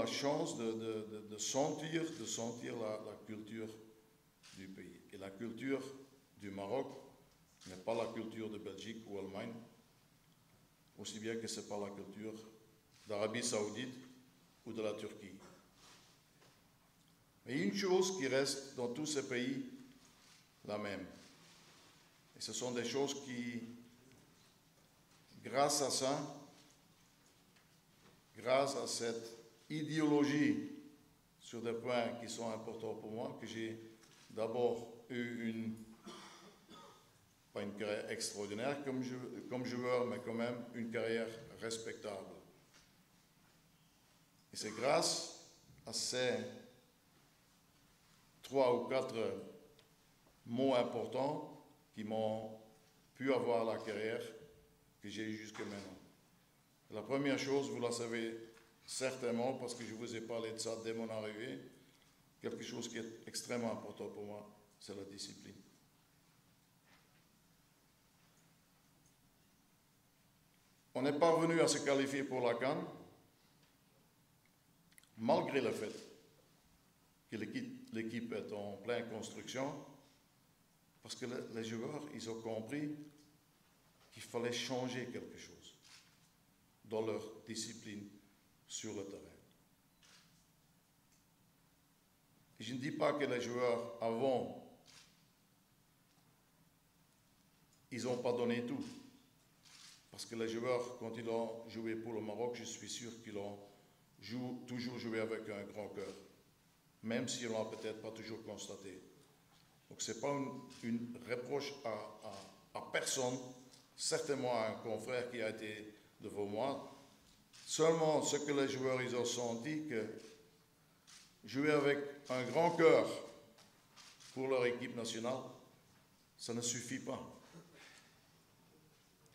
la chance de sentir la culture du pays. Et la culture du Maroc n'est pas la culture de Belgique ou Allemagne, aussi bien que ce n'est pas la culture d'Arabie Saoudite ou de la Turquie. Mais une chose qui reste dans tous ces pays la même. Et ce sont des choses qui, grâce à ça, grâce à cette idéologie sur des points qui sont importants pour moi, que j'ai d'abord eu pas une carrière extraordinaire comme joueur, mais quand même une carrière respectable. Et c'est grâce à ces 3 ou 4 mots importants qui m'ont pu avoir la carrière que j'ai eue jusqu'à maintenant. La première chose, vous la savez certainement parce que je vous ai parlé de ça dès mon arrivée, quelque chose qui est extrêmement important pour moi, c'est la discipline. On est parvenu à se qualifier pour la CAN, malgré le fait que l'équipe est en pleine construction, parce que les joueurs, ils ont compris qu'il fallait changer quelque chose dans leur discipline sur le terrain. Et je ne dis pas que les joueurs avant, ils n'ont pas donné tout. Parce que les joueurs, quand ils ont joué pour le Maroc, je suis sûr qu'ils ont toujours joué avec un grand cœur, même si on ne l'a peut-être pas toujours constaté. Donc ce n'est pas une reproche à personne, certainement à un confrère qui a été devant moi. Seulement ce que les joueurs ils ont senti, que jouer avec un grand cœur pour leur équipe nationale, ça ne suffit pas.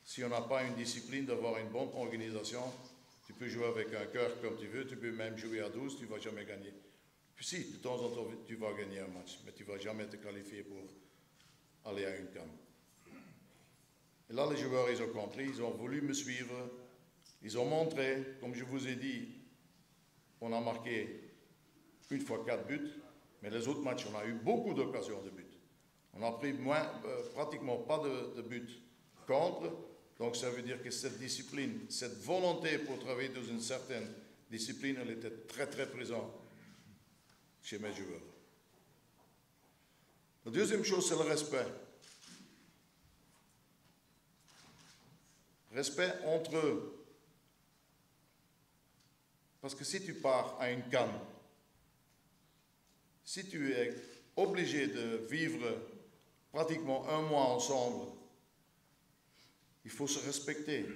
Si on n'a pas une discipline d'avoir une bonne organisation, tu peux jouer avec un cœur comme tu veux, tu peux même jouer à 12, tu ne vas jamais gagner. Puis si, de temps en temps, tu vas gagner un match, mais tu ne vas jamais te qualifier pour aller à une CAN. Et là, les joueurs, ils ont compris, ils ont voulu me suivre, ils ont montré, comme je vous ai dit, on a marqué une fois 4 buts, mais les autres matchs, on a eu beaucoup d'occasions de buts. On a pris pratiquement pas de buts contre, donc ça veut dire que cette discipline, cette volonté pour travailler dans une certaine discipline, elle était très très présente chez mes joueurs. La deuxième chose, c'est le respect. Respect entre eux. Parce que si tu pars à une CAN, si tu es obligé de vivre pratiquement un mois ensemble, il faut se respecter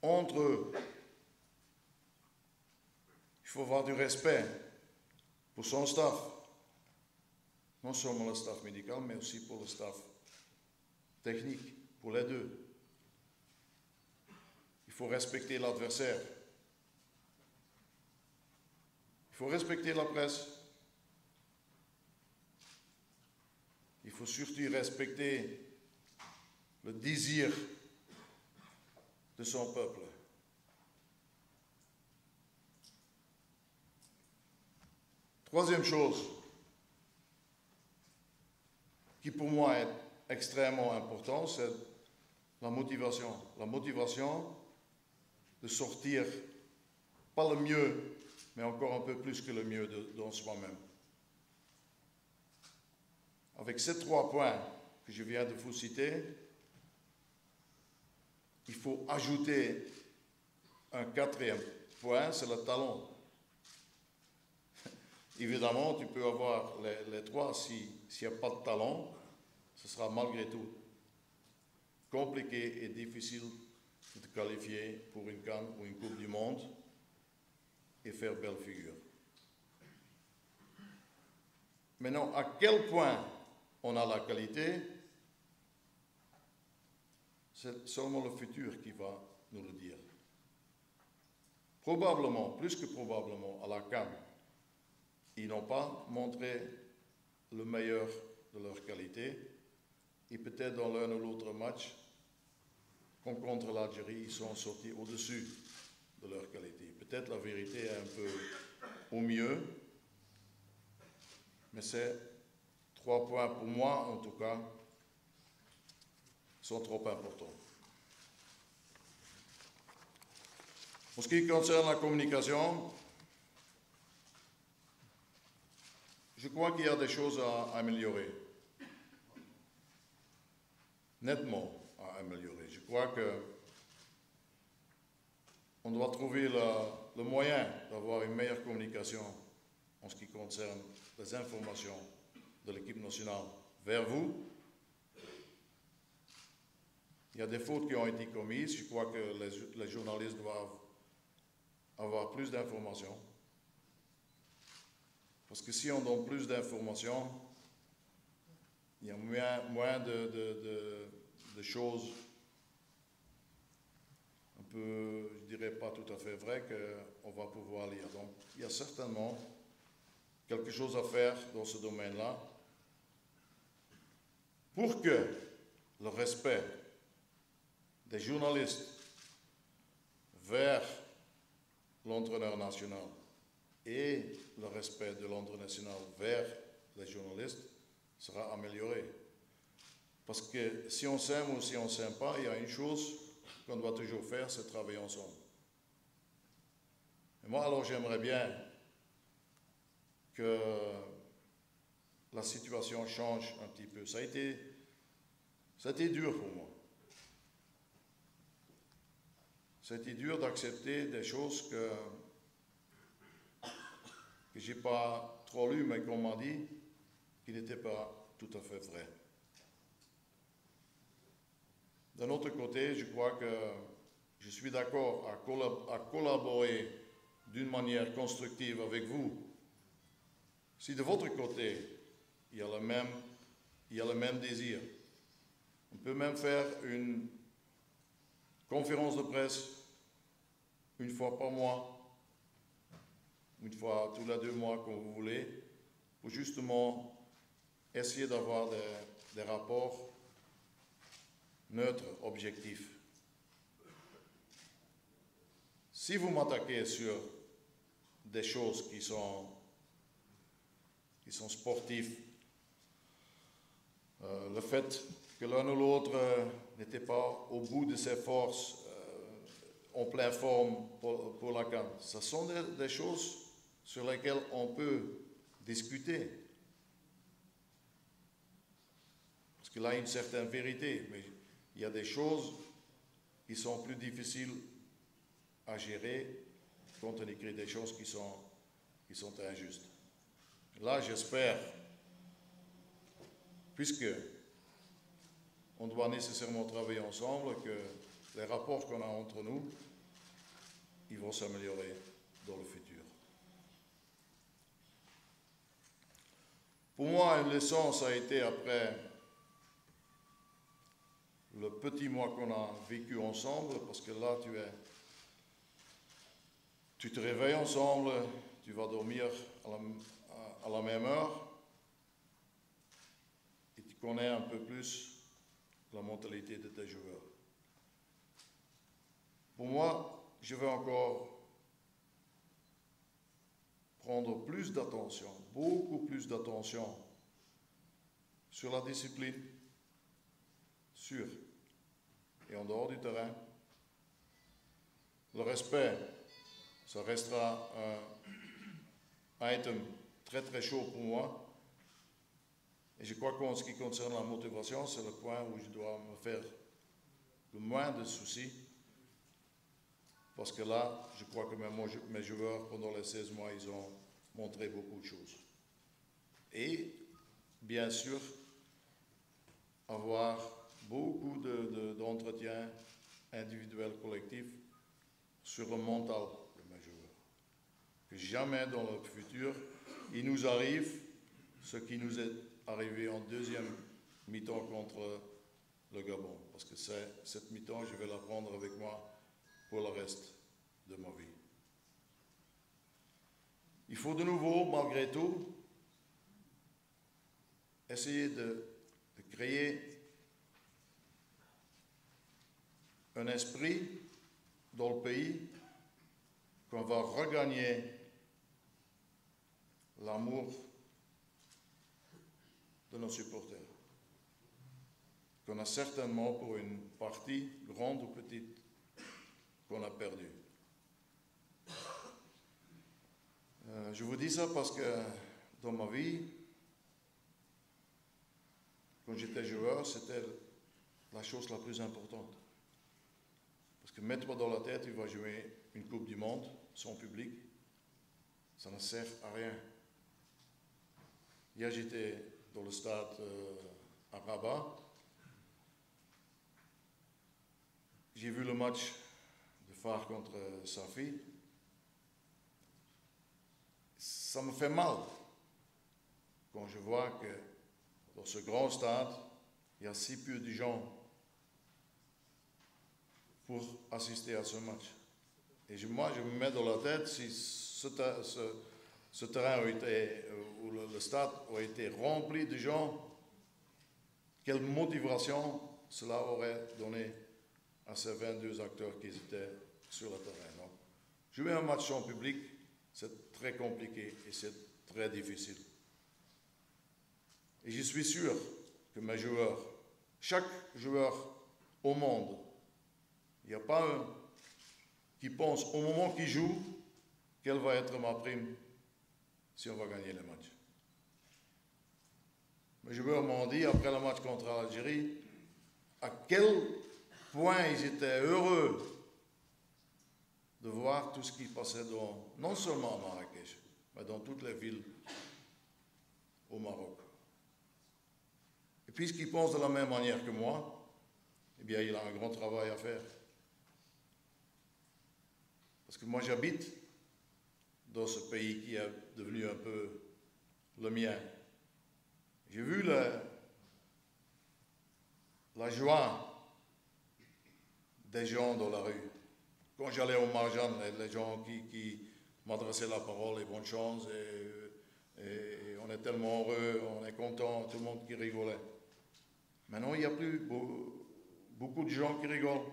entre eux. Il faut avoir du respect pour son staff, non seulement le staff médical, mais aussi pour le staff technique, pour les deux. Il faut respecter l'adversaire. Il faut respecter la presse. Il faut surtout respecter le désir de son peuple. Troisième chose qui pour moi est extrêmement importante, c'est la motivation. La motivation de sortir, pas le mieux, mais encore un peu plus que le mieux dans soi-même. Avec ces 3 points que je viens de vous citer, il faut ajouter un 4e point, c'est le talent. Évidemment, tu peux avoir les 3, s'il n'y a pas de talent, ce sera malgré tout compliqué et difficile de te qualifier pour une CAN ou une Coupe du Monde et faire belle figure. Maintenant, à quel point on a la qualité, c'est seulement le futur qui va nous le dire. Probablement, plus que probablement, à la CAN, ils n'ont pas montré le meilleur de leur qualité et peut-être dans l'un ou l'autre match, comme contre l'Algérie, ils sont sortis au-dessus de leur qualité. peut-être la vérité est un peu au mieux, mais ces 3 points, pour moi en tout cas, sont trop importants. En ce qui concerne la communication, je crois qu'il y a des choses à améliorer, nettement à améliorer. Je crois qu'on doit trouver le moyen d'avoir une meilleure communication en ce qui concerne les informations de l'équipe nationale vers vous. Il y a des fautes qui ont été commises. Je crois que les journalistes doivent avoir plus d'informations. Parce que si on donne plus d'informations, il y a moins de choses un peu, je dirais pas tout à fait vraies, qu'on va pouvoir lire. Donc, il y a certainement quelque chose à faire dans ce domaine-là pour que le respect des journalistes vers l'entraîneur national et le respect de l'entraîneur national vers les journalistes sera amélioré. Parce que si on s'aime ou si on ne s'aime pas, il y a une chose qu'on doit toujours faire, c'est travailler ensemble. Et moi, alors, j'aimerais bien que la situation change un petit peu. Ça a été dur pour moi. C'était dur d'accepter des choses que je n'ai pas trop lues, mais qu'on m'a dit qui n'étaient pas tout à fait vraies. D'un autre côté, je crois que je suis d'accord à collaborer d'une manière constructive avec vous. Si de votre côté, il y a le même désir, on peut même faire une conférence de presse une fois par mois, une fois tous les 2 mois, comme vous voulez, pour justement essayer d'avoir des rapports neutres, objectifs. Si vous m'attaquez sur des choses qui sont sportives, le fait que l'un ou l'autre n'était pas au bout de ses forces, en pleine forme pour la CAN. Ce sont des choses sur lesquelles on peut discuter. Parce qu'il y a une certaine vérité, mais il y a des choses qui sont plus difficiles à gérer quand on écrit des choses qui sont injustes. Là, j'espère, puisque on doit nécessairement travailler ensemble, que les rapports qu'on a entre nous, ils vont s'améliorer dans le futur. Pour moi, une leçon, ça a été après le petit mois qu'on a vécu ensemble, parce que là, tu te réveilles ensemble, tu vas dormir à la même heure, et tu connais un peu plus la mentalité de tes joueurs. Pour moi, je vais encore prendre plus d'attention, beaucoup plus d'attention sur la discipline, sur et en dehors du terrain. Le respect, ça restera un item très très chaud pour moi. Et je crois qu'en ce qui concerne la motivation, c'est le point où je dois me faire le moins de soucis. Parce que là, je crois que mes joueurs, pendant les 16 mois, ils ont montré beaucoup de choses. Et, bien sûr, avoir beaucoup d'entretiens individuels, collectifs, sur le mental de mes joueurs. Que jamais dans le futur, il nous arrive ce qui nous est arrivé en deuxième mi-temps contre le Gabon. Parce que cette mi-temps, je vais la prendre avec moi pour le reste de ma vie. Il faut de nouveau, malgré tout, essayer de créer un esprit dans le pays qu'on va regagner l'amour de nos supporters, qu'on a certainement pour une partie, grande ou petite, qu'on a perdu. Je vous dis ça parce que dans ma vie, quand j'étais joueur, c'était la chose la plus importante. Parce que mets-toi dans la tête, tu vas jouer une Coupe du Monde sans public, ça ne sert à rien. Hier, j'étais dans le stade à Rabat. J'ai vu le match de Far contre Safi. Ça me fait mal quand je vois que dans ce grand stade, il y a si peu de gens pour assister à ce match. Et moi, je me mets dans la tête, si ce terrain ou le stade a été rempli de gens, quelle motivation cela aurait donné à ces 22 acteurs qui étaient sur le terrain. Donc, jouer un match sans public, c'est très compliqué et c'est très difficile. Et je suis sûr que mes joueurs, chaque joueur au monde, il n'y a pas un qui pense au moment qu'il joue, quelle va être ma prime si on va gagner le match. Mes joueurs m'ont dit, après le match contre l'Algérie, à quel point ils étaient heureux de voir tout ce qui passait non seulement à Marrakech, mais dans toutes les villes au Maroc. Et puisqu'il pense de la même manière que moi, eh bien, il a un grand travail à faire. Parce que moi, j'habite dans ce pays qui est devenu un peu le mien. J'ai vu la joie des gens dans la rue. Quand j'allais au Marjan, les gens qui m'adressaient la parole et bonne chance, et on est tellement heureux, on est content, tout le monde qui rigolait. Maintenant, il n'y a plus beaucoup de gens qui rigolent.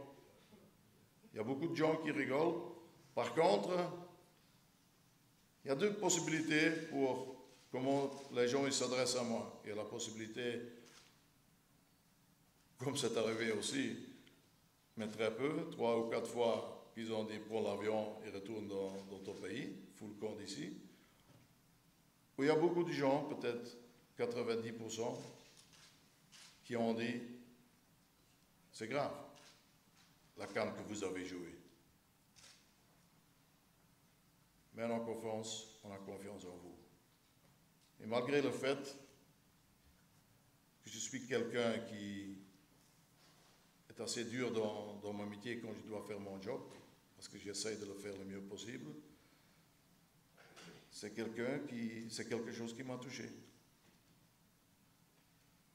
Il y a beaucoup de gens qui rigolent. Par contre, il y a deux possibilités pour comment les gens s'adressent à moi. Il y a la possibilité, comme c'est arrivé aussi, mais très peu, 3 ou 4 fois qu'ils ont dit prends l'avion et retourne dans ton pays, fous le camp d'ici. Où il y a beaucoup de gens, peut-être 90%, qui ont dit c'est grave, la CAN que vous avez jouée. Mais on a confiance en vous. Et malgré le fait que je suis quelqu'un qui est assez dur dans mon métier quand je dois faire mon job, parce que j'essaie de le faire le mieux possible, c'est quelque chose qui m'a touché.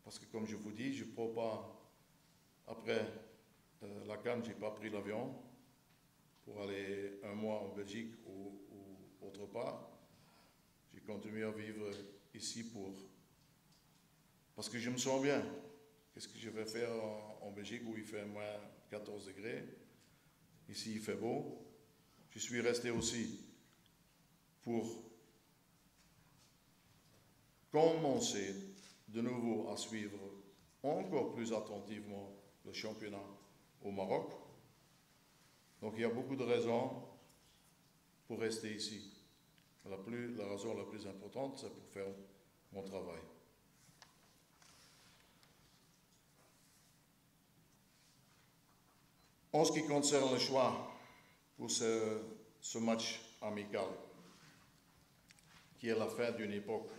Parce que comme je vous dis, je ne prends pas, après la CAN, je n'ai pas pris l'avion pour aller un mois en Belgique ou autre part. J'ai continué à vivre ici parce que je me sens bien. Qu'est-ce que je vais faire en Belgique où il fait moins 14 degrés? Ici, il fait beau. Je suis resté aussi pour commencer de nouveau à suivre encore plus attentivement le championnat au Maroc. Donc il y a beaucoup de raisons pour rester ici. La raison la plus importante, c'est pour faire mon travail. En ce qui concerne le choix pour ce match amical, qui est la fin d'une époque,